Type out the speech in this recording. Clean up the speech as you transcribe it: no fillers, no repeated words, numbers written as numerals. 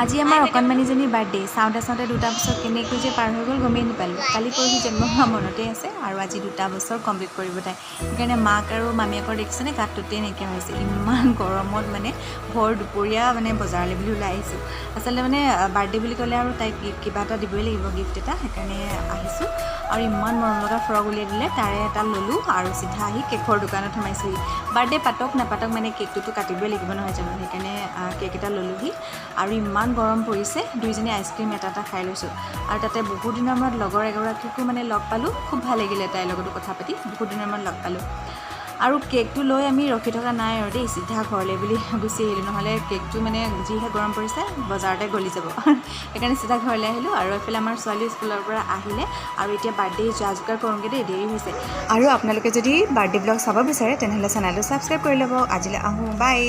আজি আমাৰ অকণমানিজনীৰ বাৰ্থডে চাওঁতে চাওঁতে 2টা বছৰ কেনেকৈ যে পাৰ হৈ গ'ল গমেই নাপালোঁ। কালি পৰহি জন্ম হোৱা মনতেই আছে আৰু আজি 2টা বছৰ কমপ্লিট কৰিব তাই। সেইকাৰণে মাক আৰু মামীয়েকৰ দেখিছেনে গাত ততেই নাইকিয়া হৈছে। ইমান গৰমত মানে ভৰ দুপৰীয়া মানে বজাৰলৈ বুলি ওলাই আহিছোঁ। আচলতে মানে বাৰ্থডে বুলি ক'লে আৰু তাইক কিবা এটা দিবই লাগিব, গিফ্ট এটা, সেইকাৰণে আহিছোঁ। আৰু ইমান মৰম লগা ফ্ৰক উলিয়াই দিলে, তাৰে এটা ল'লোঁ আৰু চিধা আহি কেকৰ দোকানত সোমাইছোঁহি। বাৰ্থডে পাতক নাপাতক মানে কেকটোতো কাটিবই লাগিব নহয় জানো, সেইকাৰণে কেক এটা ল'লোঁহি। আৰু ইমান গৰম পৰিছে, দুইজনী আইচক্ৰীম এটা খাই লৈছোঁ। আৰু তাতে বহুত দিনৰ মূৰত লগৰ এগৰাকীকো মানে লগ পালোঁ, খুব ভাল লাগিলে তাইৰ লগতো কথা পাতি, বহুত দিনৰ মূৰত লগ পালোঁ। আৰু কেকটো লৈ আমি ৰখি থকা নাই আৰু দেই, চিধা ঘৰলৈ বুলি গুচি আহিলোঁ, নহ'লে কেকটো মানে যিহে গৰম পৰিছে বজাৰতে গলি যাব। সেইকাৰণে চিধা ঘৰলৈ আহিলোঁ। আৰু এইফালে আমাৰ ছোৱালী স্কুলৰ পৰা আহিলে আৰু এতিয়া বাৰ্থডে যা যোগাৰ কৰোঁগৈ দেই, দেৰি হৈছে। আৰু আপোনালোকে যদি বাৰ্থডে ব্লগ চাব বিচাৰে তেনেহ'লে চেনেলটো ছাবস্ক্ৰাইব কৰি ল'ব। আজিলৈ আহোঁ, বাই।